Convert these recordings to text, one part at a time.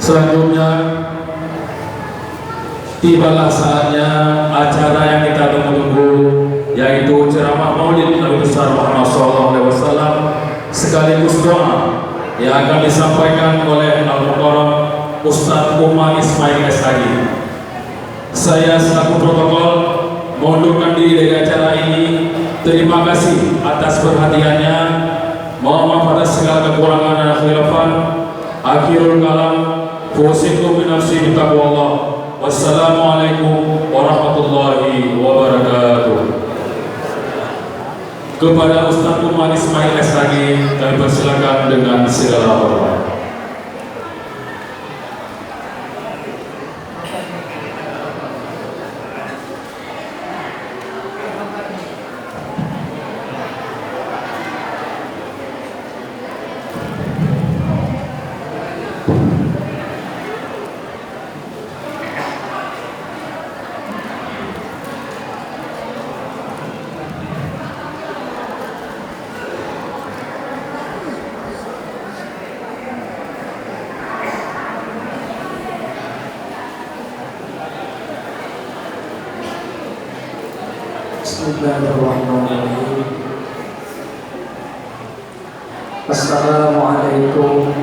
Selanjutnya tibalah saatnya acara yang kita tunggu-tunggu, yaitu ceramah Maulid Nabi besar Muhammad SAW sekaligus doa yang akan disampaikan oleh Al-Mukarram Ustaz Umar Ismail SHG. Saya selaku protokol mengundurkan diri dari acara ini. Terima kasih atas perhatiannya. Mohon maaf atas segala kekurangan dan khilafan. Akhirul kalam, fusikum min nafsi bitaqwallah. Wassalamualaikum warahmatullahi wabarakatuh. Kepada Ustaz Umar Ismail SHG kami persilakan dengan segala hormat. Bismillahirrahmanirrahim. Assalamualaikum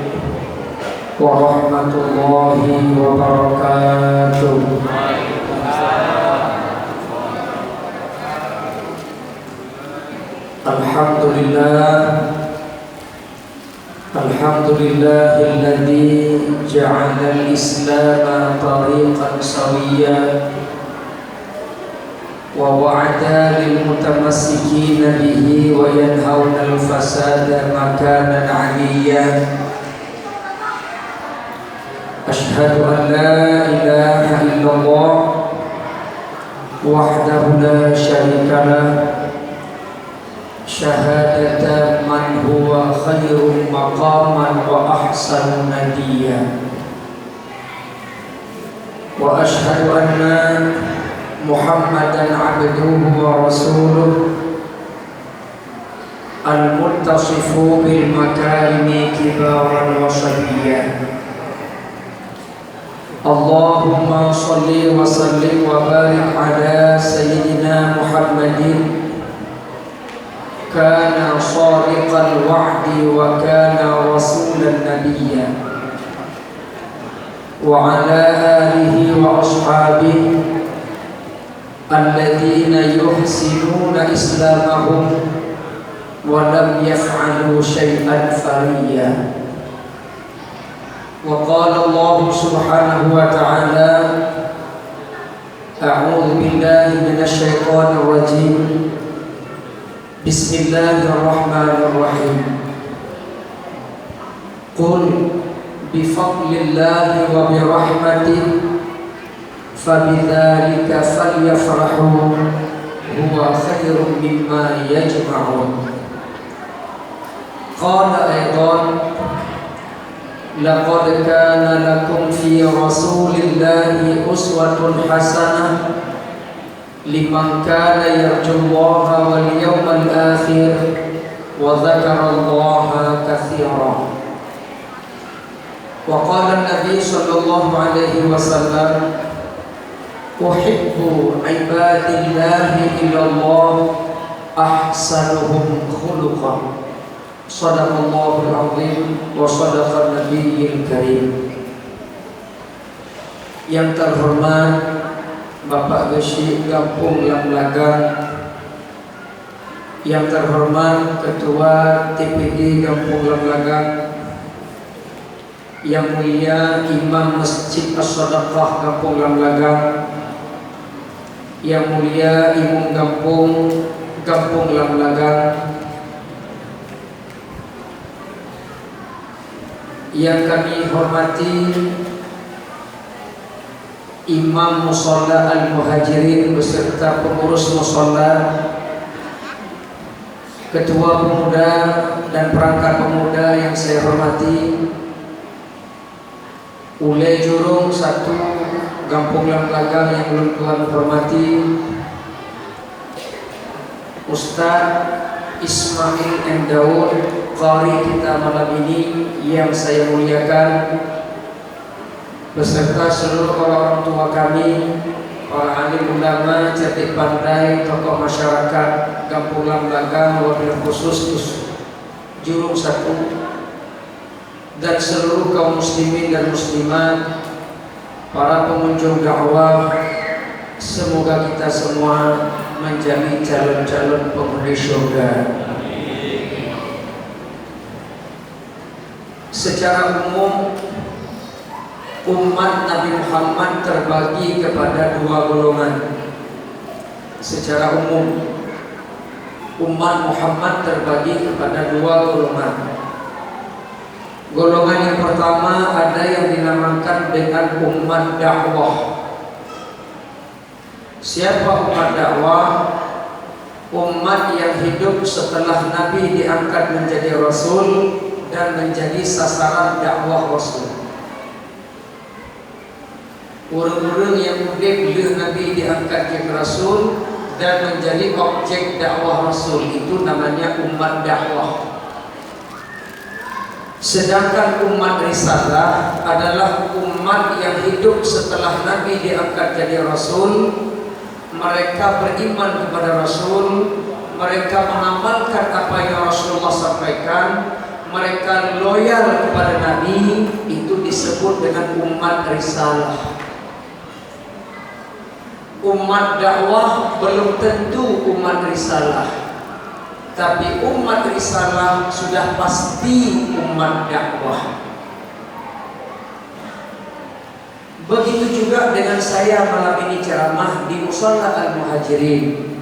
warahmatullahi wabarakatuh. Alhamdulillahilladzi ja'ala al-Islam tariqan sawiyyan ووعد للمتمسكين به وينهون الفساد مكانا عليا. أشهد أن لا إله إلا الله وحده لا شريك له شهادة من هو خير مقاما وأحسن نديا. وأشهد أن محمدا عبده ورسوله المتصف بالمكارم كبارا وصبيا. اللهم صل وسلم وبارك على سيدنا محمد كان صادق الوعد وكان رسولا نبيا، وعلى آله وأصحابه الذين يحسنون إسلامهم ولم يفعلوا شيئا فريا. وقال الله سبحانه وتعالى: أعوذ بالله من الشيطان الرجيم، بسم الله الرحمن الرحيم. قل بفضل الله وبرحمته فبذلك فليفرحوا هو خير مما يجمعون. قال أيضا: لقد كان لكم في رسول الله أسوة حسنة لمن كان يرجو الله واليوم الآخر وذكر الله كثيرا. وقال النبي صلى الله عليه وسلم: أحب عباد الله إلى الله أحسنهم خلقا. صدق الله العظيم وصدق النبي الكريم. Yang terhormat Bapak Gesi Gampung Lamlagang, yang terhormat Ketua TPG Gampung Lamlagang, yang mulia Imam Masjid As-Sadaqah Gampung Lamlagang, yang mulia Imam Gampung Lamlagang, yang kami hormati Imam Musholla Al-Muhajirin beserta pengurus Musholla, Ketua Pemuda dan perangkat pemuda yang saya hormati, Ulai Jurung 1 Gampung Lamlagang yang belum Tuhan hormati, Ustaz Ismail M. Daud, Qari kita malam ini yang saya muliakan, beserta seluruh orang tua kami, para alim ulama, cerdik pandai, tokoh masyarakat Kampung Lambagang, wabil khusus Jurung 1, dan seluruh kaum muslimin dan muslimat, para pengunjung dakwah. Semoga kita semua menjadi calon-calon penghuni surga. Secara umum, umat Nabi Muhammad terbagi kepada dua golongan. Secara umum, umat Muhammad terbagi kepada dua golongan. Golongan yang pertama ada yang dinamakan dengan umat dakwah. Siapa umat dakwah? Umat yang hidup setelah Nabi diangkat menjadi Rasul dan menjadi sasaran dakwah Rasul. Orang-orang yang hidup bila Nabi diangkat jadi Rasul dan menjadi objek dakwah Rasul, itu namanya umat dakwah. Sedangkan umat risalah adalah umat yang hidup setelah Nabi diangkat jadi Rasul. Mereka beriman kepada Rasul, mereka mengamalkan apa yang Rasulullah sampaikan, mereka loyal kepada Nabi. Itu disebut dengan umat risalah. Umat dakwah belum tentu umat risalah, tapi umat risalah sudah pasti umat dakwah. Begitu juga dengan saya malam ini ceramah di Musalla Al-Muhajirin.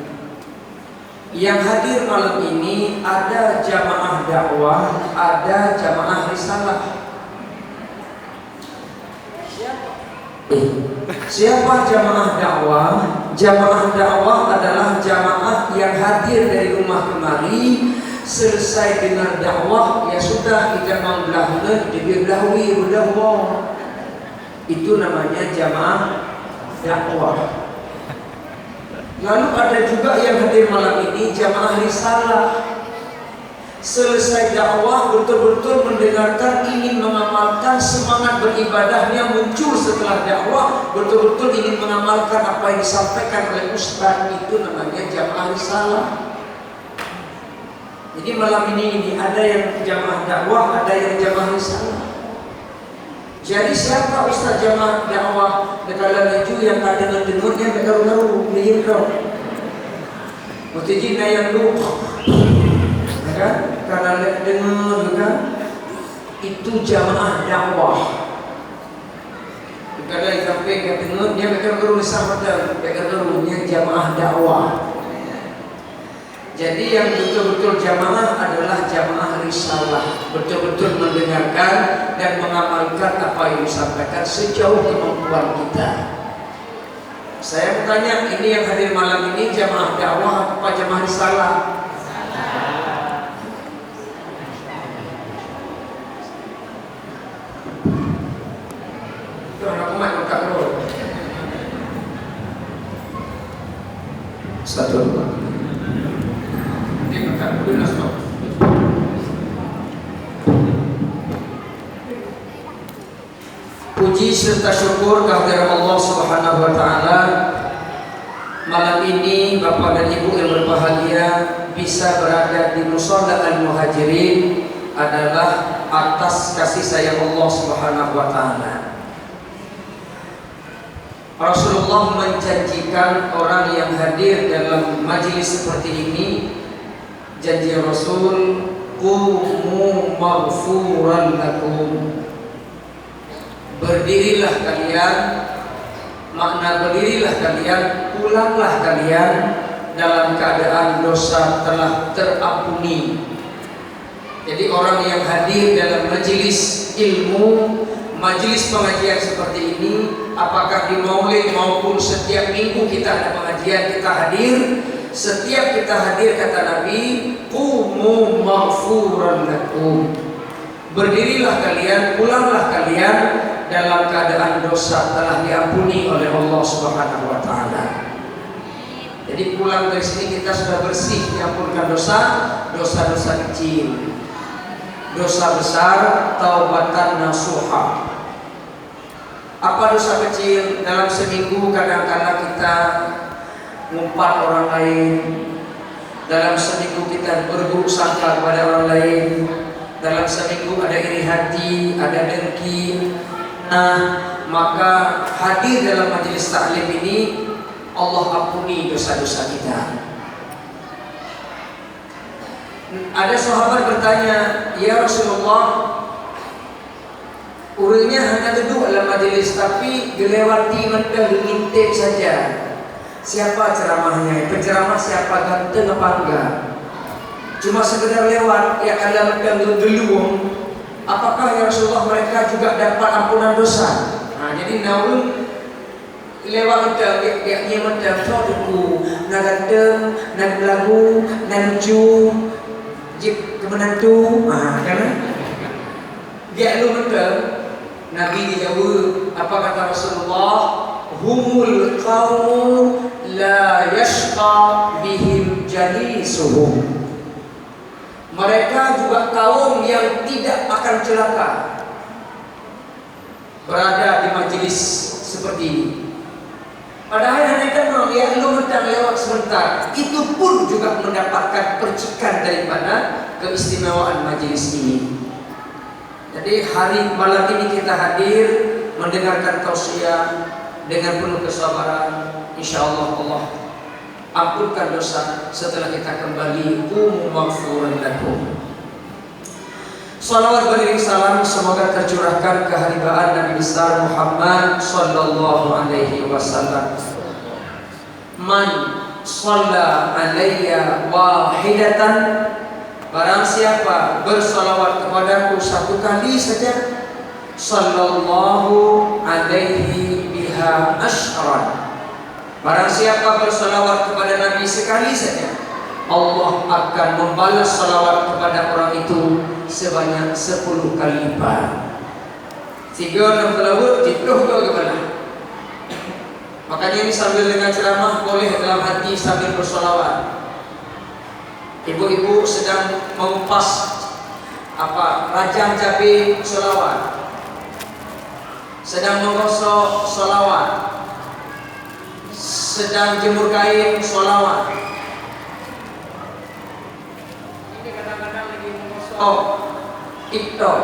Yang hadir malam ini ada jamaah dakwah, ada jamaah risalah. Siapa jamaah dakwah? Jamaah dakwah adalah jamaah yang hadir dari rumah kemari, selesai dengar dakwah, ya sudah, kita mau belahuna, dibelahui udah. Itu namanya jamaah dakwah. Lalu ada juga yang hadir malam ini jamaah risalah. Selesai dakwah, betul-betul mendengarkan, ingin mengamalkan, semangat beribadahnya muncul setelah dakwah, betul-betul ingin mengamalkan apa yang disampaikan oleh ustaz. Itu namanya jamaah risalah. Jadi malam ini ada yang jamaah dakwah, ada yang jamaah risalah. Jadi siapa ustaz jamaah dakwah negara itu yang ada dengar-dengarnya bergaru-garu, dia kau. Mesti yang lu, kan? Karena dengar kan, itu jamaah dakwah. Kalau sampai ke dengar dia bergaru sama dah, bergarunya jamaah dakwah. Jadi yang betul-betul jamaah adalah jamaah risalah, betul-betul mendengarkan dan mengamalkan apa yang disampaikan sejauh kemampuan kita. Saya bertanya, ini yang hadir malam ini jamaah dakwah apa jamaah risalah? Itu anak umat bukan roh. Satu dua. Puji serta syukur kehadirat Allah Subhanahu wa taala. Malam ini Bapak dan Ibu yang berbahagia bisa berada di Musalla Al-Muhajirin adalah atas kasih sayang Allah Subhanahu wa taala. Rasulullah menjanjikan orang yang hadir dalam majelis seperti ini, janji Rasul, qumu maghfuran lakum. Berdirilah kalian, makna berdirilah kalian, pulanglah kalian dalam keadaan dosa telah terampuni. Jadi orang yang hadir dalam majelis ilmu, majelis pengajian seperti ini, apakah di Maulid maupun setiap minggu kita ada pengajian, kita hadir. Setiap kita hadir, kata Nabi, qumu maghfuran lakum. Berdirilah kalian, pulanglah kalian dalam keadaan dosa telah diampuni oleh Allah Subhanahu wa taala. Jadi pulang dari sini kita sudah bersih, diampunkan dosa-dosa kecil. Dosa besar taubatan nasuha. Apa dosa kecil? Dalam seminggu kadang-kadang kita ngumpat orang lain. Dalam seminggu kita berburuk sangka kepada orang lain. Dalam seminggu ada iri hati, ada dengki. Nah, maka hadir dalam majelis taklim ini Allah ampuni dosa-dosa kita. Ada sahabat bertanya, "Ya Rasulullah, urangnya hanya duduk dalam majelis tapi gelewati mentah ngintip saja. Siapa ceramahnya? Penceramah siapa? Ganteng apa enggak? Cuma sekedar lewat, ya ada mentah geluung. Apakah ya Rasulullah mereka juga dapat ampunan dosa?" Nah, jadi naun lewat mentah, dia mentah tuh na ganteng, na belagu, na lucu, jip kemenantu, kan? Dia lu mentah. Nabi dijawab, apa kata Rasulullah? Humul qawmu la yashqa bihim jalisuhum. Mereka juga kaum yang tidak akan celaka berada di majelis seperti ini. Padahal hanya kan ya lu mentang lewat sebentar, itu pun juga mendapatkan percikan daripada keistimewaan majelis ini. Jadi hari malam ini kita hadir mendengarkan tausiah dengan penuh kesabaran. InsyaAllah Allah ampunkan dosa setelah kita kembali. Maghfuran lakum. Salawat beriring salam semoga tercurahkan keharibaan Nabi besar Muhammad sallallahu alaihi wasallam. Man shalla alayya wahidatan, barang siapa bersalawat kepadaku satu kali saja, sallallahu alaihi biha asyran. Barang siapa bersalawat kepada Nabi sekali saja, Allah akan membalas salawat kepada orang itu sebanyak 10 kali lipat. 3 selawat jituh ke mana? Makanya ini sambil dengan ceramah boleh dalam hati sambil bersalawat. Ibu-ibu sedang mengupas rajang cabai salawat, sedang menggosok salawat, sedang jemur kain salawat. Ini kadang-kadang lagi menggosok TikTok,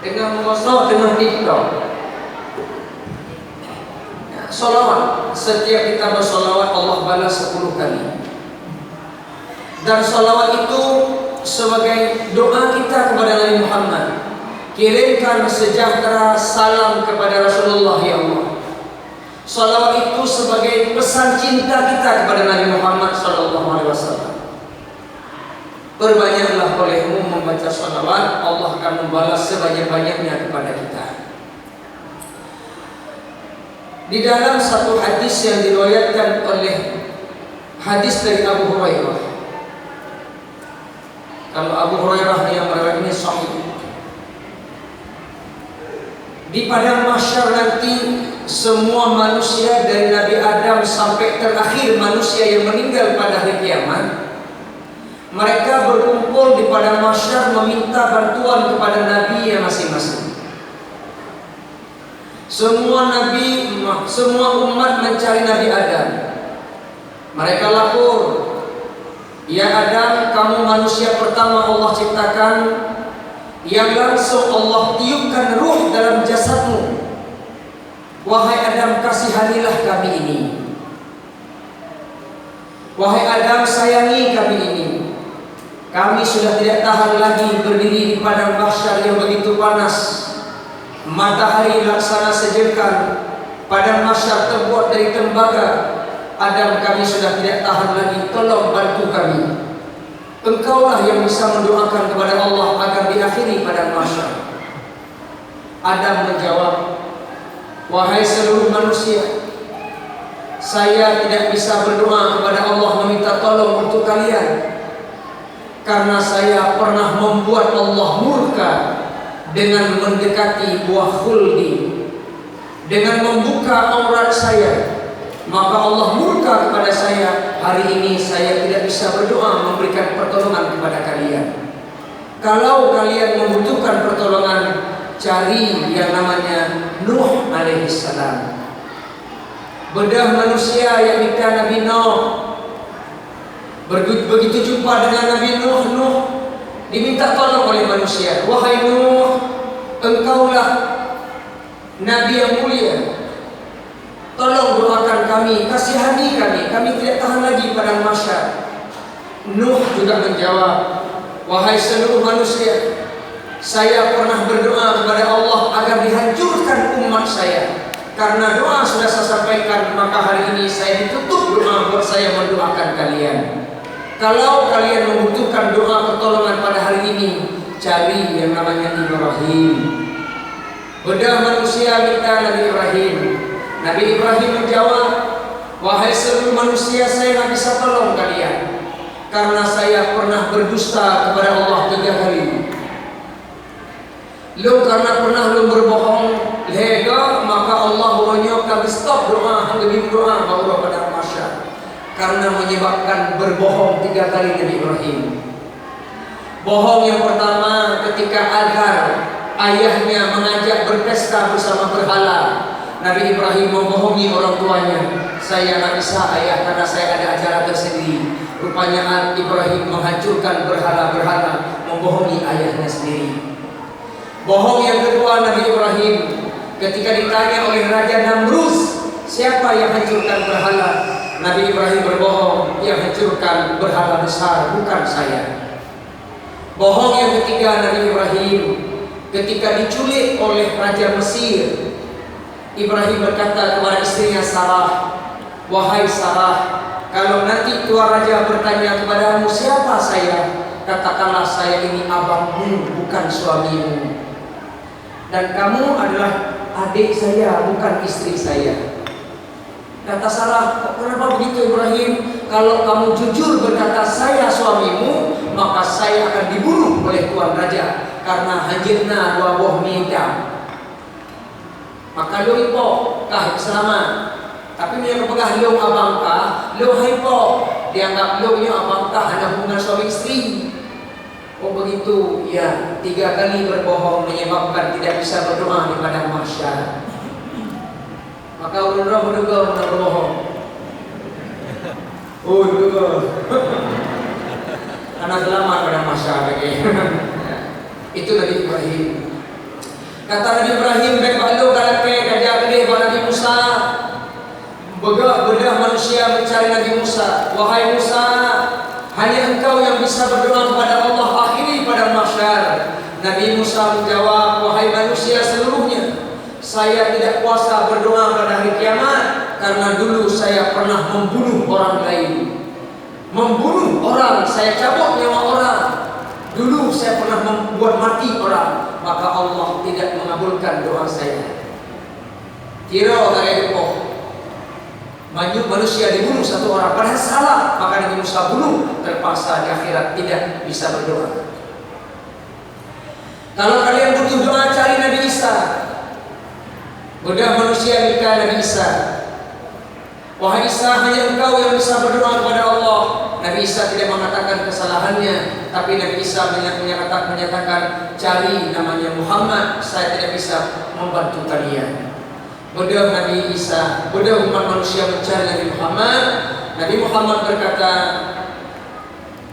dengan menggosok dengan TikTok. Salawat, setiap kita bersalawat Allah balas 10 kali. Dan salawat itu sebagai doa kita kepada Nabi Muhammad. Kirimkan sejahtera salam kepada Rasulullah ya Allah. Salawat itu sebagai pesan cinta kita kepada Nabi Muhammad sallallahu alaihi wasallam. Perbanyaklah olehmu membaca salawat, Allah akan membalas sebanyak-banyaknya kepada kita. Di dalam satu hadis yang diriwayatkan oleh hadis dari Abu Hurairah. Kalau Abu Hurairah yang meriwayatkan ini sahih. Di padang mahsyar nanti semua manusia dari Nabi Adam sampai terakhir manusia yang meninggal pada hari kiamat, mereka berkumpul di padang mahsyar meminta bantuan kepada nabi yang masing-masing. Semua nabi, semua umat mencari Nabi Adam. Mereka lapor, "Ya Adam, kamu manusia pertama Allah ciptakan, yang langsung Allah tiupkan ruh dalam jasadmu. Wahai Adam, kasihanilah kami ini. Wahai Adam, sayangi kami ini. Kami sudah tidak tahan lagi berdiri di padang mahsyar yang begitu panas. Matahari laksana sejekan, padang mahsyar terbuat dari tembaga. Adam, kami sudah tidak tahan lagi, tolong bantu kami. Engkaulah yang bisa mendoakan kepada Allah agar diakhiri padang mahsyar." Adam menjawab, "Wahai seluruh manusia, saya tidak bisa berdoa kepada Allah meminta tolong untuk kalian, karena saya pernah membuat Allah murka dengan mendekati buah khuldi, dengan membuka aurat saya. Maka Allah murka kepada saya. Hari ini saya tidak bisa berdoa memberikan pertolongan kepada kalian. Kalau kalian membutuhkan pertolongan, cari yang namanya Nuh alaihissalam. Bedah manusia yang nikah Nabi Nuh. Begitu jumpa dengan Nabi Nuh diminta tolong oleh manusia. Wahai Nuh, engkaulah Nabi yang mulia, tolong doakan kami, kasihani kami tidak tahan lagi padang mahsyar. Nuh juga menjawab, wahai seluruh manusia, saya pernah berdoa kepada Allah agar dihancurkan umat saya. Karena doa sudah saya sampaikan, maka hari ini saya ditutup doa buat saya mendoakan kalian. Kalau kalian membutuhkan doa pertolongan pada hari ini, cari yang namanya Ibrahim. Bedah manusia minta Nabi Ibrahim. Nabi Ibrahim menjawab, wahai seluruh manusia, saya tidak bisa tolong kalian karena saya pernah berdusta kepada Allah 3 kali. Lu karena pernah lu berbohong lega, maka Allah menyokap stop doa, lebih doa baru pada masyarakat karena menyebabkan berbohong 3 kali Nabi Ibrahim. Bohong yang pertama ketika Agar ayahnya mengajak berpesta bersama berhala. Nabi Ibrahim membohongi orang tuanya, saya tak bisa ayah karena saya ada acara tersendiri. Rupanya Ibrahim menghancurkan berhala-berhala, membohongi ayahnya sendiri. Bohong yang kedua Nabi Ibrahim ketika ditanya oleh Raja Namrus, siapa yang hancurkan berhala? Nabi Ibrahim berbohong, yang hancurkan berhala besar bukan saya. Bohong yang ketiga Nabi Ibrahim ketika diculik oleh Raja Mesir. Ibrahim berkata kepada istrinya Sarah, wahai Sarah, kalau nanti Tuan Raja bertanya kepadamu siapa saya, katakanlah saya ini abangmu bukan suamimu, dan kamu adalah adik saya bukan istri saya. Kata Sarah, kenapa begitu Ibrahim? Kalau kamu jujur berkata saya suamimu, maka saya akan dibunuh oleh Tuan Raja karena hajirna dua buah mita. Maka lo ipo kah selamat. Tapi yang kepegah lo abang kah, lo haipo dianggap lo nya abang kah ada hubungan suami istri. Oh begitu, ya 3 kali berbohong menyebabkan tidak bisa berdoa di padang mahsyar. Maka ulun menduga berbohong. Oh duga. Karena selamat pada mahsyar itu Nabi Ibrahim. Kata Nabi Ibrahim, baik lu galake kerja gede pada Nabi Musa. Bedah manusia mencari Nabi Musa. Wahai Musa, hanya engkau yang bisa berdoa kepada Allah akhiri pada mahsyar. Nabi Musa menjawab, wahai manusia seluruhnya, saya tidak kuasa berdoa pada hari kiamat karena dulu saya pernah membunuh orang lain. Membunuh orang, saya cabut nyawa orang. Dulu saya pernah membuat mati orang, maka Allah tidak mengabulkan doa saya. Kira dari itu manusia dibunuh 1 orang padahal salah, maka Nabi Musa bunuh, terpaksa di akhirat tidak bisa berdoa. Kalau kalian butuh doa, cari Nabi Isa. Bedah manusia minta Nabi Isa. Wahai Isa, hanya engkau yang bisa berdoa kepada Allah. Nabi Isa tidak mengatakan kesalahannya, tapi Nabi Isa menyatakan cari namanya Muhammad, saya tidak bisa membantu kalian. Bedah Nabi Isa, bedah umat manusia mencari Nabi Muhammad. Nabi Muhammad berkata,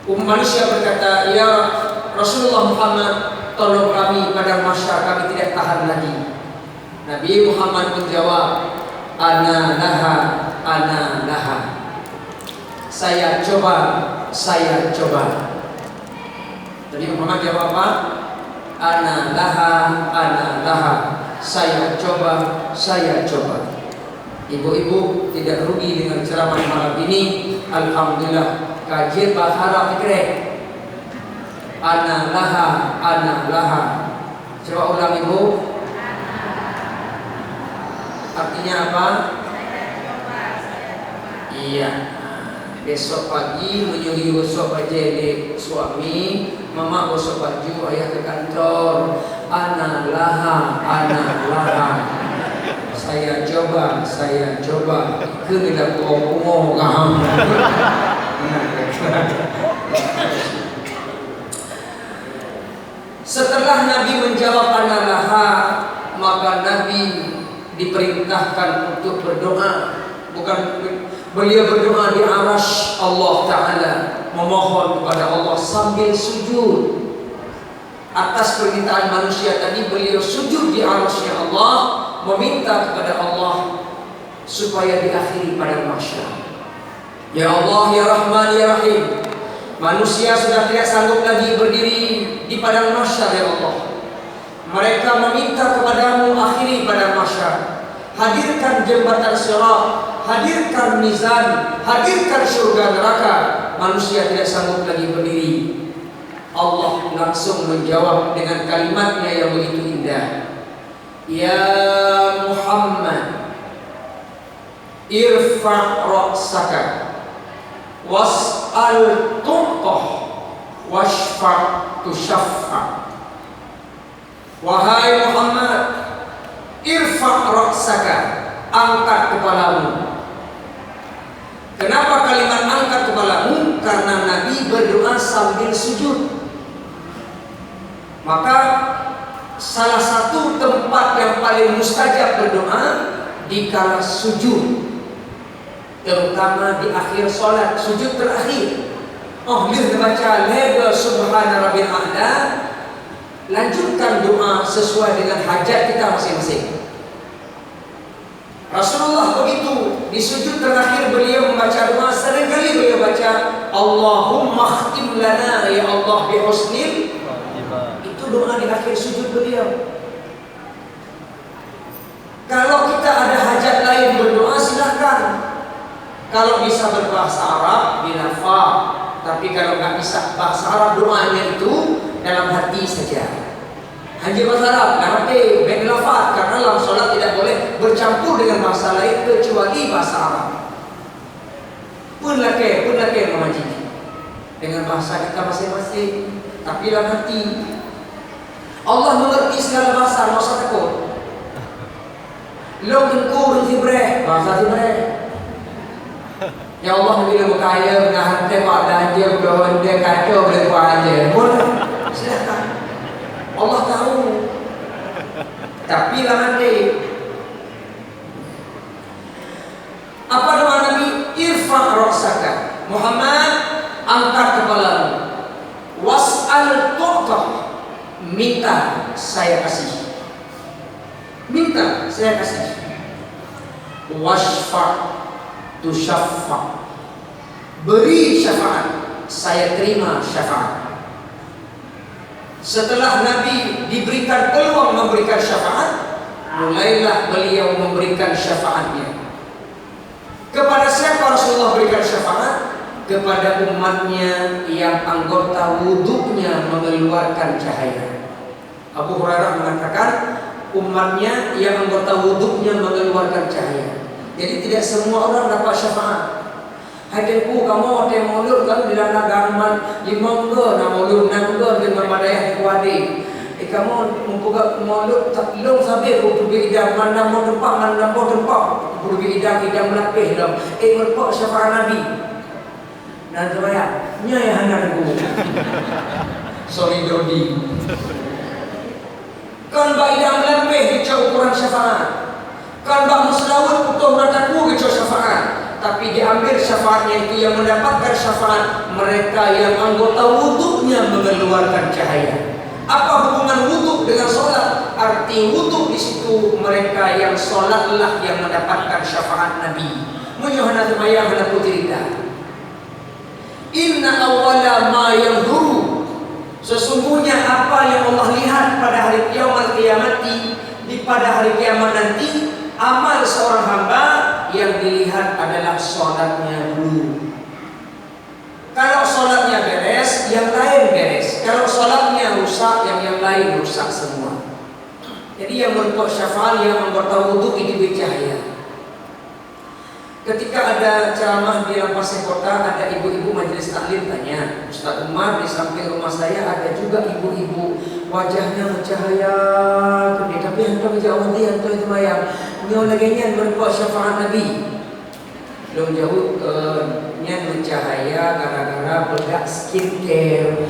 manusia berkata, ya Rasulullah Muhammad, tolong kami pada mahsyar, kami tidak tahan lagi. Nabi Muhammad menjawab, ana laha, ana laha. Saya coba, saya coba. Nabi Muhammad jawab apa? Ana laha, ana laha. Saya coba, saya coba. Ibu-ibu tidak rugi dengan ceramah malam ini. Alhamdulillah, kajian bahasa fikih. Ana laha, ana laha. Coba ulang ibu. Artinya apa? Iya. Besok pagi menyuruh gosok baju adik suami, mama gosok baju ayah ke kantor. Ana laha, ana laha. Saya coba, saya coba. Kena pungo kaham. Setelah Nabi menjawab ana laha, diperintahkan untuk berdoa. Bukan beliau berdoa di arasy Allah Ta'ala, memohon kepada Allah sambil sujud. Atas permintaan manusia tadi beliau sujud di arasy Allah, meminta kepada Allah supaya diakhiri pada mahsyar. Ya Allah, ya Rahman, ya Rahim, manusia sudah tidak sanggup lagi berdiri di padang mahsyar ya Allah. Mereka meminta kepadamu akhiri pada mahsyar. Hadirkan jembatan sirat, hadirkan mizan, hadirkan surga neraka. Manusia tidak sanggup lagi berdiri. Allah langsung menjawab dengan kalimatnya yang begitu indah. Ya Muhammad, irfa' ra'saka was'al tu'tah washfa' tushaffa'. Wahai Muhammad, irfa' ra'saka, angkat kepalamu. Kenapa kalimat angkat kepalamu? Karena Nabi berdoa sambil sujud. Maka salah satu tempat yang paling mustajab berdoa dikala sujud, terutama di akhir sholat, sujud terakhir. Oh, dia baca lega subhana rabbil a'la, lanjutkan doa sesuai dengan hajat kita masing-masing. Rasulullah begitu di sujud terakhir beliau membaca doa, seringkali beliau baca Allahumma khtim lana ya Allah bi husnil. Itu doa di akhir sujud beliau. Kalau kita ada hajat lain berdoa silahkan. Kalau bisa berbahasa Arab bilafaz, tapi kalau nggak bisa bahasa Arab doanya itu dalam hati saja. Hanya bahasa Arab, nanti bilafaz, karena dalam sholat tidak boleh bercampur dengan bahasa lain kecuali bahasa Arab. Pun laki mengaji dengan bahasa kita masing-masing, tapi dalam hati. Allah mengerti segala bahasa, nggak usah takut. Lo kenkur Zibreh, bahasa Zibreh. Ya Allah, bila berkaya, menahan dia, pada aja, berdoa dia, kacau, boleh buat aja. Boleh, silakan. Allah tahu. Tapi lah nanti. Apa doa Nabi? Irfa' ra'saka. Muhammad, angkat kepalamu. Was'al tu'tah. Minta, saya kasih. Minta, saya kasih. Washfa' tushaffa'. Beri syafaat, saya terima syafaat. Setelah Nabi diberikan peluang memberikan syafaat, mulailah beliau memberikan syafaatnya. Kepada siapa Rasulullah berikan syafaat? Kepada umatnya yang anggota wudhunya mengeluarkan cahaya. Abu Hurairah mengatakan umatnya yang anggota wudhunya mengeluarkan cahaya. Jadi tidak semua orang dapat syafaat. Hadirku kamu ada maulud kalau di dalam agama lima ke na maulud nang ke dengan madayah kuade. Kamu membuka maulud tak long sampai pergi idam mana mau tempat pergi idam lapih dalam berpok syafaat Nabi. Dan terbayar nyai hanarku. Sorry Dodi. Kan ba idam lapih kecau ukuran syafaat. Kan ba muslawat putuh mataku kecau syafaat. Tapi diambil syafaatnya itu yang mendapatkan syafaat mereka yang anggota wudhunya mengeluarkan cahaya. Apa hubungan wudhu dengan sholat? Arti wudhu di situ mereka yang sholatlah yang mendapatkan syafaat Nabi. Menyuhana temayah hana cerita. Inna awwala ma yanzuru, sesungguhnya apa yang Allah lihat pada hari kiamat pada hari kiamat nanti, amal seorang hamba yang dilihat adalah sholatnya dulu. Kalau sholatnya beres, yang lain beres. Kalau sholatnya rusak, yang lain rusak semua. Jadi yang berbuat syafaat, yang anggota wudhu ini bercahaya. Ketika ada ceramah di Pasir Kota, ada ibu-ibu majelis taklim tanya, Ustaz Umar, di samping rumah saya ada juga ibu-ibu wajahnya bercahaya gede, tapi hantu jauh dia hantu itu mayang. Nyo lagi nyan berbuat syafaat Nabi. Belum jauh nyan bercahaya gara-gara bedak skincare.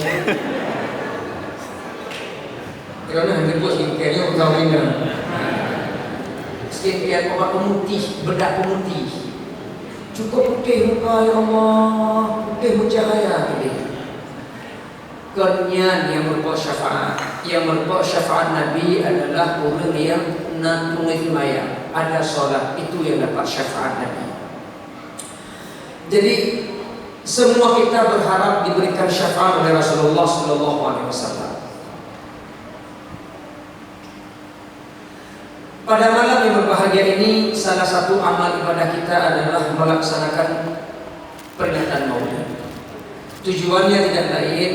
Kerana berbuat skincare-nya utawina. skincare, obat pemutih, bedak pemutih. Cukup putih muka ya Allah, putih bercahaya gitu. Kenyan yang berbuat syafaat, Nabi adalah orang yang tunai sembahyang, ada sholat, itu yang dapat syafaat Nabi. Jadi semua kita berharap diberikan syafaat oleh Rasulullah Sallallahu Alaihi Wasallam. Pada malam yang berbahagia ini, salah satu amal ibadah kita adalah melaksanakan peringatan Maulid. Tujuannya tidak lain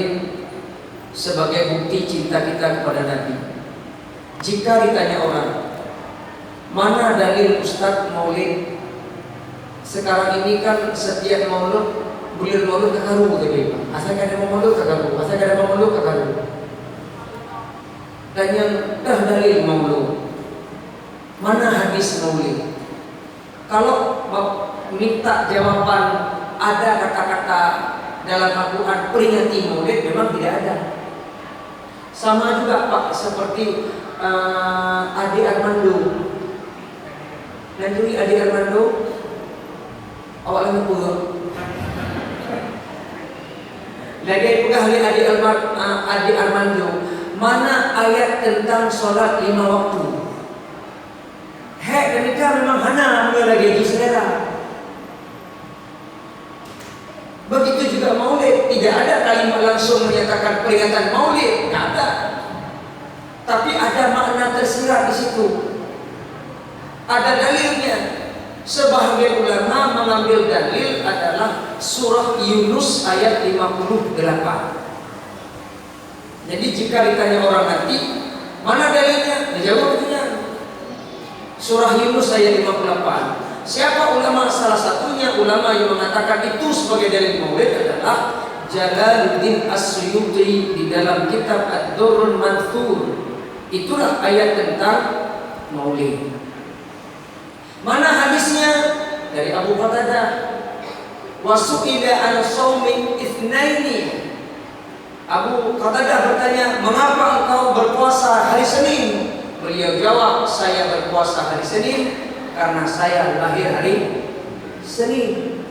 sebagai bukti cinta kita kepada Nabi. Jika ditanya orang, mana dalil Ustadz Maulid? Sekarang ini kan setiap Maulid, bulan Maulid kekaru gitu. Asal ada Maulid kekaru, asal ada Maulid kekaru. Dan yang dah dalil Maulid, mana hadis Maulid? Kalau minta jawaban ada kata-kata dalam Al-Quran peringati Maulid, memang tidak ada. Sama juga Pak, seperti Adi Armando. Nanti Adi Armando awalnya pulang. Lagi pegang Adi Armando. Mana ayat tentang sholat 5 waktu? Mereka memang hana lagi di selera. Begitu juga Maulid, tidak ada kalimat langsung menyatakan peringatan Maulid, tidak ada. Tapi ada makna tersirat di situ. Ada dalilnya. Sebahagian ulama mengambil dalil adalah surah Yunus ayat 58. Jadi jika ditanya orang nanti, mana dalilnya? Dijawab itunya. Surah Yunus ayat 58. Siapa ulama? Salah satunya ulama yang mengatakan itu sebagai dalil Maulid adalah Jalaluddin As-Suyuti di dalam kitab Ad-Durrul Manthur. Itulah ayat tentang Maulid. Mana hadisnya? Dari Abu Qatadah. Wa su'ila an shaumi itsnaini. Abu Qatadah bertanya, "Mengapa engkau berpuasa hari Senin?" Beliau jawab, "Saya berpuasa hari Senin karena saya lahir hari Senin."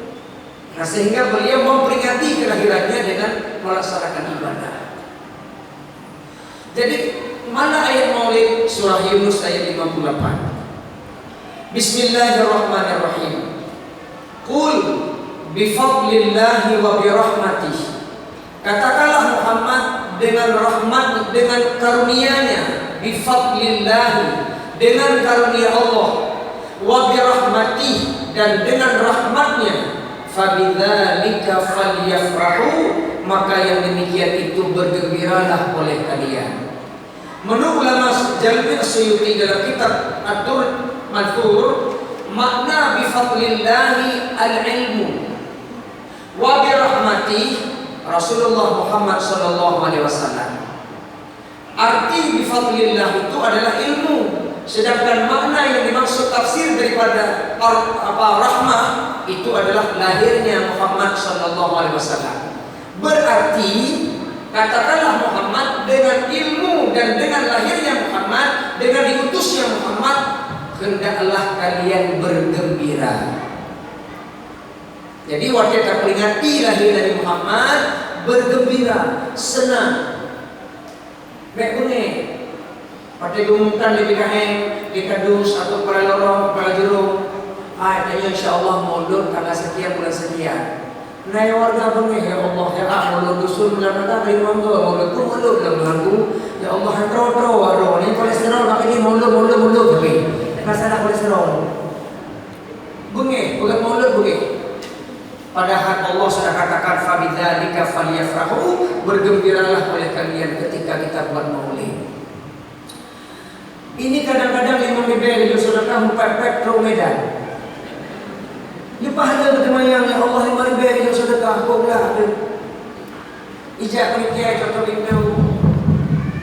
Nah, sehingga beliau memperingati kelahirannya dengan melaksanakan ibadah. Jadi mana ayat Maulid? Surah Yunus ayat 58. Bismillahirrahmanirrahim. Qul bifadlillahi wa birahmatihi. Katakanlah Muhammad dengan rahmat, dengan karunia-Nya, bifadlillahi, dengan karunia Allah, wa birahmatihi, dan dengan rahmatnya, fabidzalika falyafrahu, maka yang demikian itu bergembiralah oleh kalian. Menurut ulama Jalaluddin As-Suyuti dalam kitab Ad-Durrul Manthur, makna bifadlillahi al-ilmu wa birahmatihi Rasulullah Muhammad sallallahu alaihi wasallam. Arti bifadlillah itu adalah ilmu, sedangkan makna yang dimaksud tafsir daripada rahmah itu adalah lahirnya Muhammad sallallahu alaihi wasallam. Berarti katakanlah Muhammad dengan ilmu dan dengan lahirnya Muhammad, dengan diutusnya Muhammad, hendaklah kalian bergembira. Jadi waktu kita peringati lahir Nabi Muhammad, bergembira, senang. Baik bunyi. Pada diumumkan di PKM, di Kadus atau para lorong, para jurung, adanya insyaAllah maulud tanggal sekian bulan sekian. Nah ya warga bunyi, ya Allah, ya maulud dusun bulan mata dari mangga, maulud tu maulud dalam bulanku. Ya Allah, hantro waro, ini kolesterol, maka ini maulud tapi masalah kolesterol. Bunyi, bukan maulud bunyi. Padahal Allah sudah katakan fabidzalika falyafrahu, bergembiralah oleh kalian ketika kita buat maulid. Ini kadang-kadang Imam Bibir sedekah 4 Petro Medan. Ini pahala berkemayang, ya Allah, Imam Bibir sedekah kau lah. Ijak penitia contoh itu.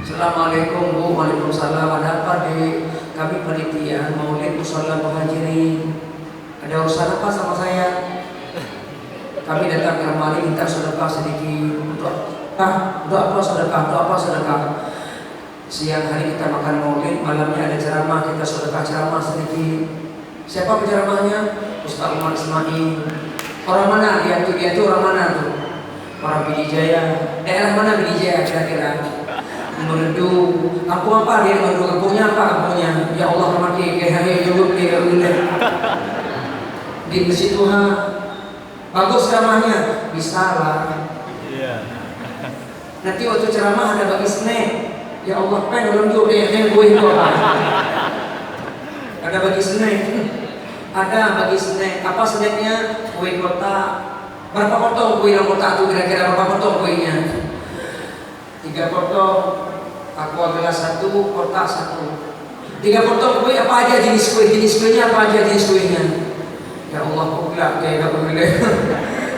Assalamualaikum Bu, waalaikumsalam. Ada apa di kami panitia maulid musalla muhajirin? Ada urusan apa sama saya? Kami datang ke kemari minta sedekah sedikit. Untuk apa sedekah? Siang hari kita makan maulid, malamnya ada ceramah, kita sedekah ceramah sedikit. Siapa penceramahnya? Ustaz Umar Ismail. Orang mana dia tuh orang mana tuh? Orang Pidijaya. Daerah mana Pidijaya kira-kira? Merdu. Kampung apa dia? Merdu. Kampungnya apa kampungnya? Ya Allah maki kayak jauh dia udah. Di Masjid Tuhan. Bagus ceramahnya, bisa lah. Nanti waktu ceramah ada bagi snack. Ya Allah, orang juga yang gue itu apa? Ada bagi snack. Ada bagi snack. Apa snacknya? Kue kotak. Berapa potong kue yang kotak itu kira-kira berapa potong kuenya? 3 potong. Aqua gelas 1, kotak 1. 3 potong kue apa aja jenis kue? Jenis kuenya apa aja jenis kuenya? Ya Allah, kok gelap kayak gak boleh.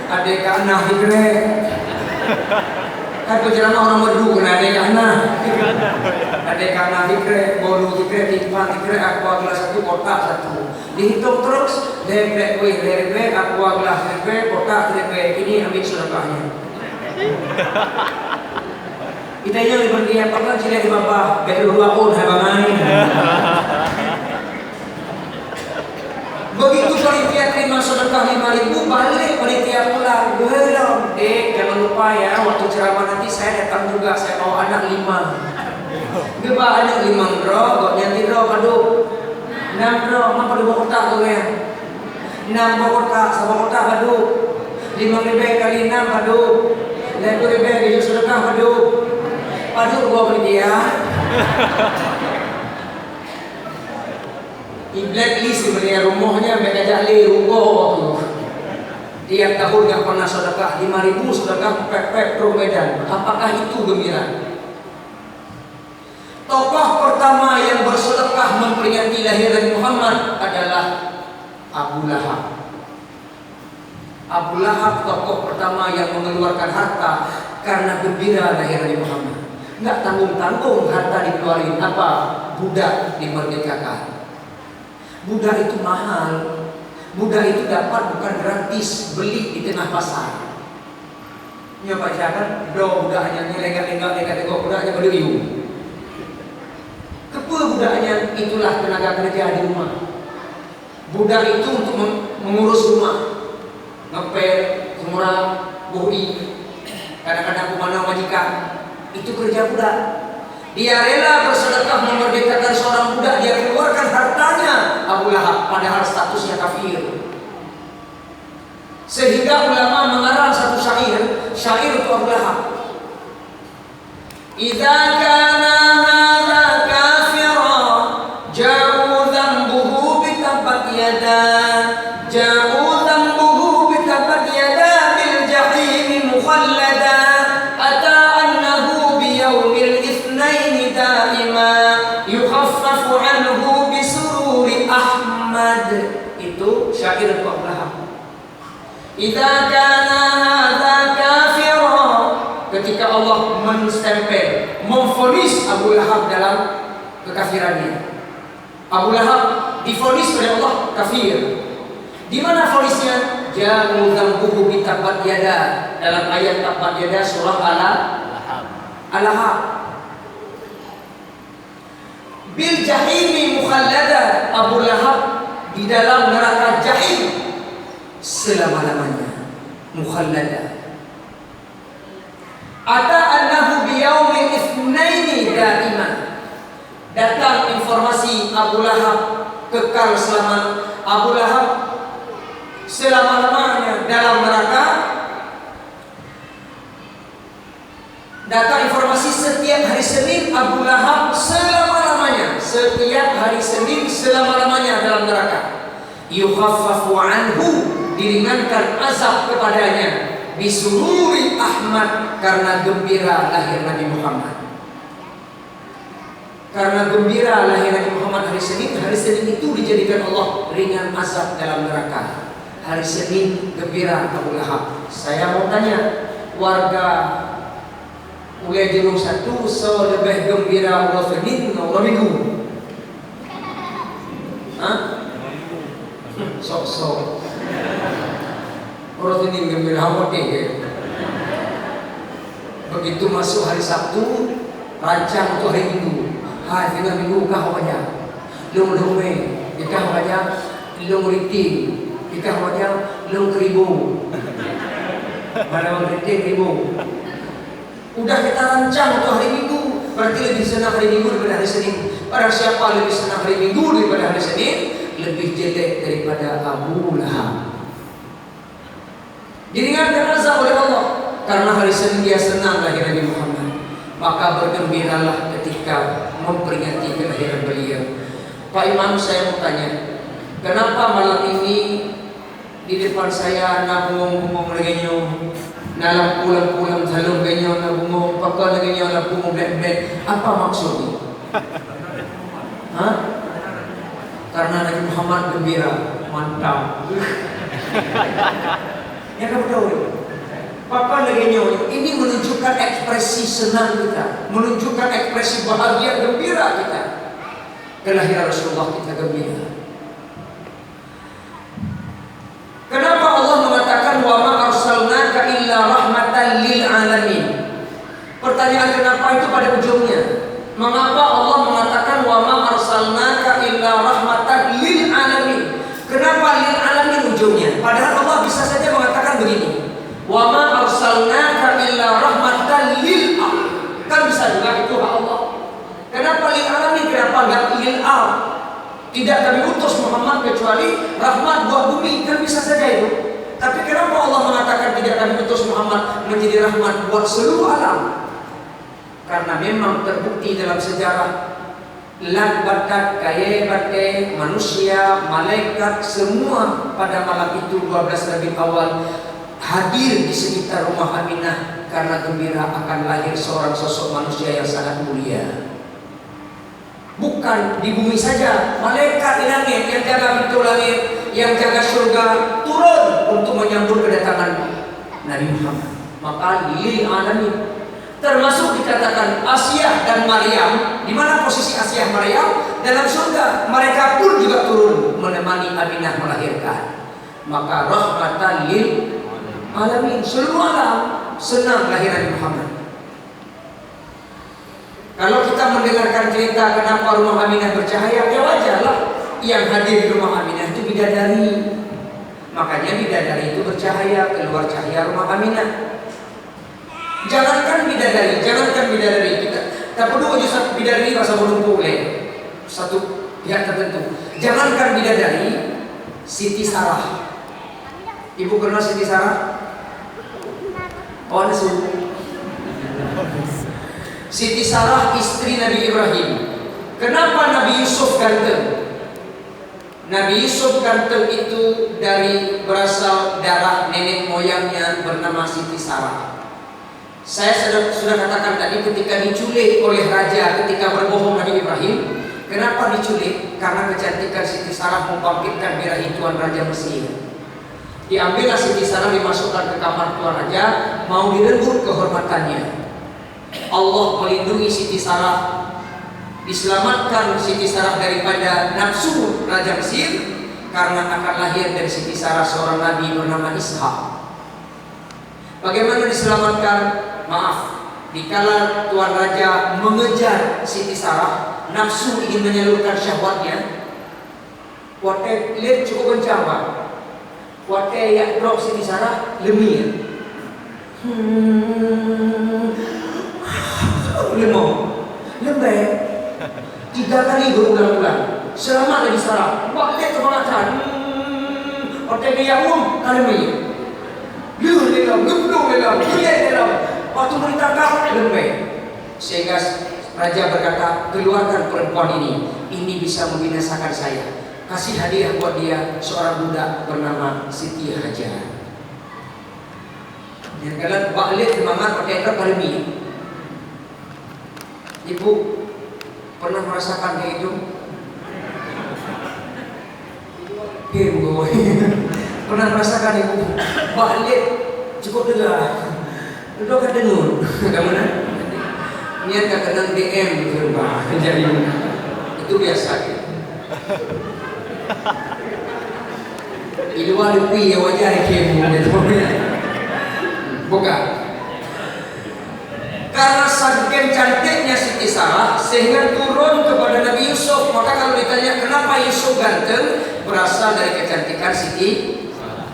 Adek kanah dikere. Kan penceramah orang merdu kena adek kanah. Adek kanah dikere, bolu dikere, timpan dikere, aqua gelas 1, kotak 1. Dihitung terus, lebrek kue, lebrek, aqua gelas lebrek, kotak lebrek. Ini ambil sedekahnya. Kita yang lebih dia pernah cilik bapak, betul pun habangai. Begitu panitia terima sedekah 5.000, balik panitia pulang. Belum, dek, jangan lupa ya, waktu ceramah nanti saya datang juga, saya bawa anak 5. Dia bawa anak 5 bro, kok nyanti bro, aduh 6 bro, apa di bawah kotak tuh ya? 6 bawah kotak, sama kotak aduh 5.000 kali 6 aduh 10.000 kali sedekah aduh gua panitia. Di blacklist sebenarnya rumahnya mereka jali ruko waktu tiap tahun yang pernah sedekah 5.000 sedekah pep Pro Medan. Apakah itu gembira? Tokoh pertama yang bersedekah memperingati lahiran Muhammad adalah Abu Lahab. Abu Lahab tokoh pertama yang mengeluarkan harta karena gembira lahiran Muhammad. Enggak tanggung-tanggung harta dikeluarin, apa? Budak dimerdekakan. Budak itu mahal. Budak itu dapat bukan gratis, beli di tengah pasar. Ya Pak Syahan, budak hanya lenggak budaknya berdiri. Kepa budaknya itulah tenaga kerja di rumah. Budak itu untuk mengurus rumah, ngepel, semurah, buri, kadang-kadang kumana majikan. Itu kerja budak. Dia rela bersedekah memerdekakan seorang budak, dia keluarkan hartanya Abu Lahab, padahal statusnya kafir. Sehingga ulama mengarang satu syair untuk Abu Lahab. Idza kana hadza kafira ja'u dhanbuhu bi tabat yada ja'u dhanbuhu bi tabat yada bil jahim mukhallada ata annahu bi yaumil itsnain daima yukhaffafu anhu bi sururi Ahmad. Itu syair Abu Lahab. Idza kana hadza kafira, ketika Allah menstempel, memvonis Abu Lahab dalam kekafirannya. Abu Lahab divonis oleh Allah kafir. Di mana vonisnya? Ja'u dzambuhu bi tabat yada, dalam ayat tabat yada surah Al-Lahab. Bil jahimi mukhallada, Abu Lahab di dalam neraka jahim selama-lamanya, mukhallada. Ata annahu biyaumil itsnaini daiman. Datang informasi Abu Lahab kekal selama, Abu Lahab selama-lamanya dalam neraka. Datang informasi setiap hari Senin Abu Lahab selama-lamanya, setiap hari Senin selama-lamanya dalam neraka. Yukhaffafu anhu, diringankan azab kepadanya, bisururi Ahmad, karena gembira lahir Nabi Muhammad. Karena gembira lahir Nabi Muhammad hari Senin itu dijadikan Allah ringan azab dalam neraka. Hari Senin gembira Abu Lahab. Saya mau tanya, warga Ulia Jerung 1 so lebih gembira Allah Senin atau Allah Minggu? Hah? Sok-sok orang Senin gembira apa deh? Begitu masuk hari Sabtu, rancang untuk hari Minggu. Hai tengah minggu kah aja. Long lome, ikah aja. Long riting, ikah aja. Long keribu. Mana long riting ribu. Udah kita rancang untuk hari Minggu, berarti lebih senang hari Minggu daripada hari Senin. Pada siapa lebih senang hari Minggu daripada hari Senin? Lebih jelek daripada Abu Lahab. Diringankan azab oleh Allah karena hari Senin dia senang lahir Nabi Muhammad. Maka bergembiralah ketika memperingati kelahiran beliau. Pak Imam, saya mau tanya, kenapa malam ini di depan saya nak bungong-bungong lagi nyo, nalang pulang-pulang jalur genyo nak bungong, pakal lagi nyo nak bungong black-black? Apa maksudnya? Hah? Karena Nabi Muhammad gembira, mantap. Ya kamu tahu ya? Pakal lagi nyo, ini menunjukkan ekspresi senang kita, menunjukkan ekspresi bahagia gembira kita. Kelahiran Rasulullah kita gembira. Kenapa Allah mengatakan wa ma arsalnaka illa rahmatan lil alamin? Pertanyaan kenapa itu pada ujungnya. Mengapa Allah mengatakan wa ma arsalnaka illa rahmatan lil alamin? Kenapa lil alamin ujungnya? Padahal Allah bisa saja mengatakan begini. Wa ma arsalnaka illa rahmatan lil alamin. Kan bisa juga itu hak Allah. Kenapa lil alamin? Kenapa enggak lil al? Tidak kami utus Muhammad kecuali rahmat buat bumi, kan bisa saja itu. Tapi kenapa Allah mengatakan tidak kami utus Muhammad menjadi rahmat buat seluruh alam? Karena memang terbukti dalam sejarah lat batat kaya batai manusia, malaikat semua pada malam itu 12 Rabiul Awal hadir di sekitar rumah Aminah karena gembira akan lahir seorang sosok manusia yang sangat mulia. Bukan di bumi saja, malaikat di langit yang jaga pintu langit, yang jaga surga turun untuk menyambut kedatangan Nabi Muhammad. Maka lil alamin. Termasuk dikatakan Asyah dan Maryam. Di mana posisi Asyah Maryam? Dalam surga. Mereka pun juga turun menemani Aminah melahirkan. Maka rahmatan lil alamin. Seluruh alam senang lahir Nabi Muhammad. Kalau kita mendengarkan cerita kenapa rumah Aminah bercahaya, ya wajarlah. Yang hadir di rumah Aminah itu bidadari. Makanya bidadari itu bercahaya, keluar cahaya rumah Aminah. Jangankan bidadari kita perlu aja bidadari rasa berlumpur satu pihak tertentu. Jangankan bidadari, Siti Sarah. Ibu kenal Siti Sarah? Oh, ada Siti Sarah istri Nabi Ibrahim. Kenapa Nabi Yusuf ganteng? Nabi Yusuf ganteng itu dari berasal darah nenek moyangnya bernama Siti Sarah. Saya sudah katakan tadi ketika diculik oleh raja ketika berbohong Nabi Ibrahim. Kenapa diculik? Karena kecantikan Siti Sarah membangkitkan birahi Tuan Raja Mesir. Diambillah Siti Sarah, dimasukkan ke kamar Tuan Raja, mau direnggut kehormatannya. Allah melindungi Siti Sarah, diselamatkan Siti Sarah daripada nafsu Raja Mesir, karena akan lahir dari Siti Sarah seorang nabi bernama Ishak. Bagaimana diselamatkan? Maaf, dikala Tuan Raja mengejar Siti Sarah, nafsu ingin menyalurkan syahwatnya. Wate lihat cukup kencang Pak. Wate yang drop Siti Sarah lemir. Lembek 3 kali berulang-ulang selama ada di Sarah. Balik kebangatan. Otak dia kalemi. Lu lelam, waktu ditangkap lembek. Sehingga raja berkata, keluarkan perempuan ini bisa membinasakan saya. Kasih hadiah buat dia seorang budak bernama Siti Hajar. Dan kalian balik semangat pakai kalemi. Ibu pernah merasakan kayak itu? Pernah merasakan ibu? Balik cukup dengar. Udah kan dengar. Bagaimana? Niat tak kenang DM gitu Pak. Jadi itu biasa ya. Itu lebih ya wajah kamu gitu. Bukan. Karena saking cantiknya Siti Sarah sehingga turun kepada Nabi Yusuf. Maka kalau ditanya kenapa Yusuf ganteng, berasal dari kecantikan Siti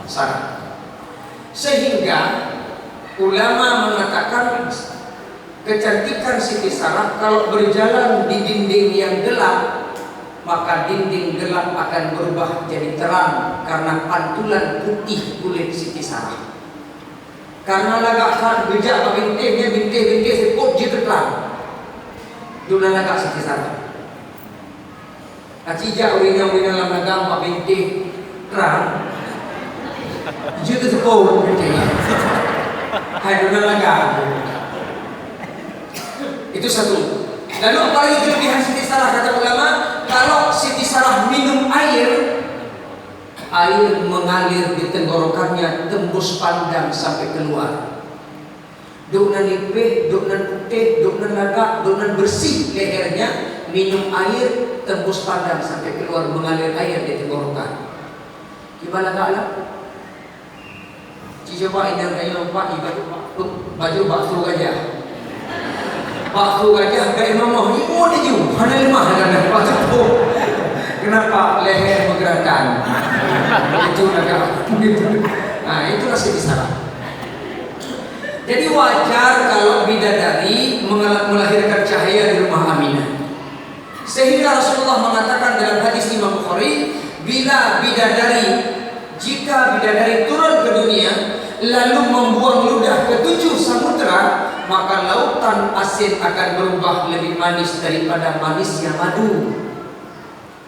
Sarah. Sehingga ulama mengatakan kecantikan Siti Sarah kalau berjalan di dinding yang gelap, maka dinding gelap akan berubah jadi terang karena pantulan putih kulit Siti Sarah. Karena lagak bijak bintihnya bintih seput je terang. Duna lagak Siti Sarah. Acija urina lam nagang pak bintih terang. Je seput bintih. Hai duna lagak. Itu satu. Lalu apalagi kelebihan Siti Sarah kata ulama, kalau Siti Sarah minum air mengalir di tenggorokannya tembus pandang sampai keluar. Doknan lipih, doknan putih, doknan lagak, doknan bersih lehernya, minum air tembus pandang sampai keluar, mengalir air di tenggorokan. Gimana lah? Coba ini yang pak baju bakso gajah. Bakso gajah kayak mama, ibu ada juga, mana lemah ada bakso. Kenapa leher menggerakkan? Itu agak begitu. Nah, itulah Siti Sarah. Jadi wajar kalau bidadari melahirkan cahaya di rumah Aminah. Sehingga Rasulullah mengatakan dalam hadis Imam Bukhari, jika bidadari turun ke dunia lalu membuang ludah ke 7 samudera, maka lautan asin akan berubah lebih manis daripada manisnya madu.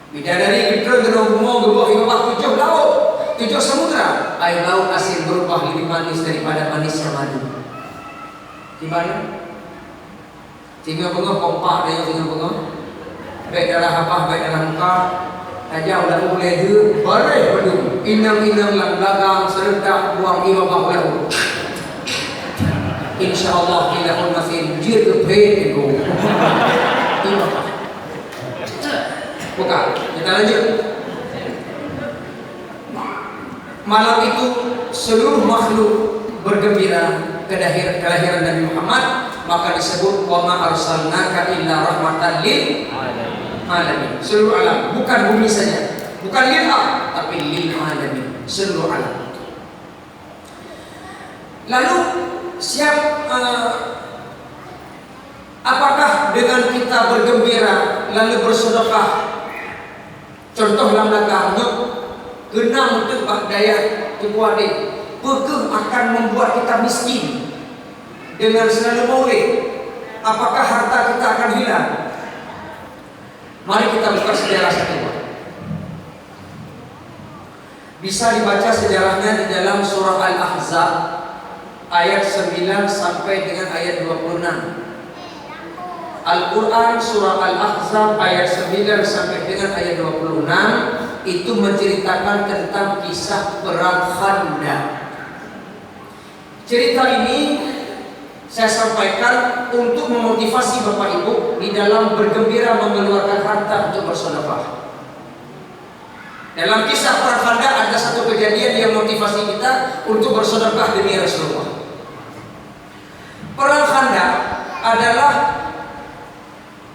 Bidadari kita gerumah gebok hingga 7 laut, 7 samudera, air laut asin berubah lebih manis daripada manisnya madu. Gimana? Tinggal bengah kompak dia tinggal bengah. Baik dalam apa, baik dalam muka. Aja udah mulai dia bareh padu. Inang-inang lang belakang serentak buang iwa bahu. Insyaallah ilahul masin jir ke pay itu. Iwa. Buka, kita lanjut. Malam itu seluruh makhluk bergembira kelahiran Nabi Muhammad, maka disebut wa ma arsalnaka illa rahmatan lil alamin. Seluruh alam, bukan bumi saja, bukan lil alam, tapi lil alamin, seluruh alam. Lalu apakah dengan kita bergembira lalu bersedekah? Contoh dalam belakangnya, genang itu bak daya tubuh adik, pekeh akan membuat kita miskin dengan selalu maulid. Apakah harta kita akan hilang? Mari kita buka sejarah satu. Bisa dibaca sejarahnya di dalam surah Al-Ahzab ayat 9 sampai dengan ayat 26. Al-Quran surah Al-Ahzab ayat 9 sampai dengan ayat 26 itu menceritakan tentang kisah perang Khandaq. Cerita ini saya sampaikan untuk memotivasi Bapak Ibu di dalam bergembira mengeluarkan harta untuk bersedekah. Dalam kisah perang Khandaq ada satu kejadian yang motivasi kita untuk bersedekah demi Rasulullah. Perang Khandaq adalah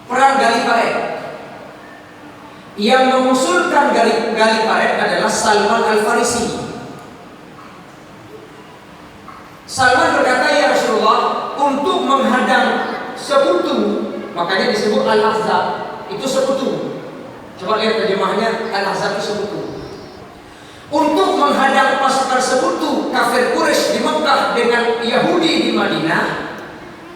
perang Gali Paret. Yang mengusulkan Gali Paret adalah Salman Al-Farisi. Salman berkata, ya Rasulullah, untuk menghadang sekutu, makanya disebut Al-Ahzab, itu sekutu. Coba lihat terjemahnya, Al-Ahzab itu sekutu. Untuk menghadang pasukan sekutu kafir Quraisy di Mekah dengan Yahudi di Madinah,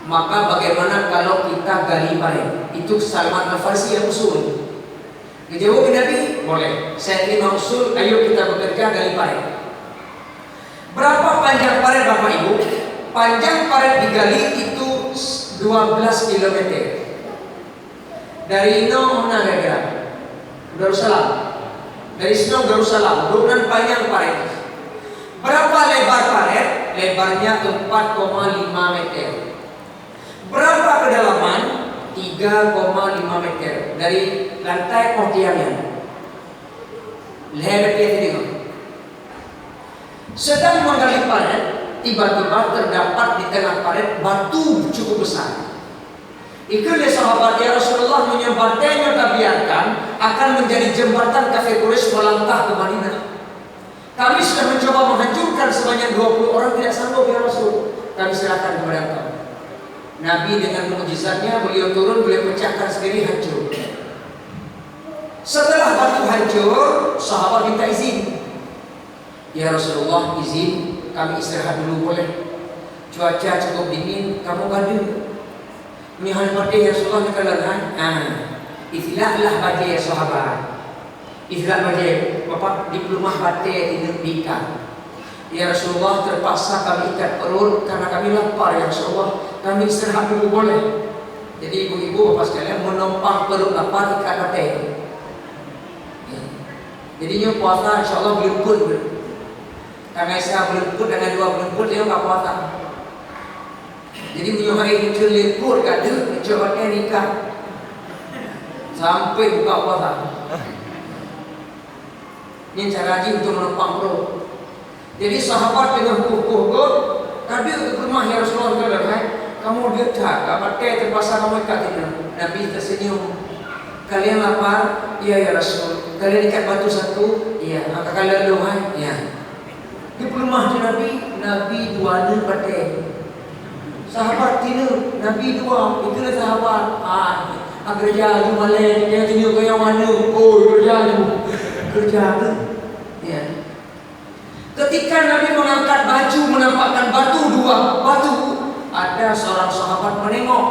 maka bagaimana kalau kita gali paret? Itu Salman Al-Farisi yang usul. Dijawab Nabi, boleh. Saya terima usul, ayo kita bekerja gali paret. Berapa panjang paret Bapak Ibu? Panjang paret digali itu 12 km. Dari Inong mana kira-kira? Darussalam. Dari Sinong Darussalam, dokumen panjang paret. Berapa lebar paret? Lebarnya 4,5 meter. Berapa kedalaman? 3,5 meter dari lantai ke tiangnya. Leher dia tengok. Sedang menggali paret tiba-tiba terdapat di tengah parit batu cukup besar. Ikutlah sahabat, ya Rasulullah, menyebabkannya tak biarkan akan menjadi jembatan kafir Quraisy melangkah ke Madinah. Kami sudah mencoba menghancurkan sebanyak 20 orang, tidak sanggup ya Rasul. Kami serahkan kepada engkau. Nabi dengan mukjizatnya, beliau turun, beliau pecahkan sendiri, hancur. Setelah batu hancur, sahabat minta izin. Ya Rasulullah, izin kami istirahat dulu boleh? Cuaca cukup dingin, kamu gaduh. Mihal badai ya Rasulullah nekalangan. Istilahlah badai ya sahabat. Istilah badai, bapak di rumah badai ini bika. Ya Rasulullah, terpaksa kami ikat perut karena kami lapar ya Rasulullah. Kami istirahat dulu boleh? Jadi ibu-ibu bapak sekalian menumpang perut lapar ikat badai. Jadinya puasa insya Allah belum pun. Karena saya belum pun dengan 2 belum pun dia nggak puasa. Jadi menyukai muncul lipur kata mencoba nikah sampai buka puasa. Ini cara haji untuk menumpang perut. Jadi sahabat dengan kukuh Nabi ke rumah ya Rasulullah kata, kamu dia tak pakai terpaksa kamu ikat ini. Nabi tersenyum. Kalian lapar? Iya ya Rasul. Kalian ikat batu satu? Iya. Maka kalian doa? Iya. Di rumah Nabi 2 pakai. Sahabat tinu, Nabi 2, itulah sahabat. Kerja tu malam, dia tinu ke yang mana? Oh, kerja tu. Kerja tu. Ya. Ketika Nabi mengangkat baju, menampakkan batu 2 batu, ada seorang sahabat menengok.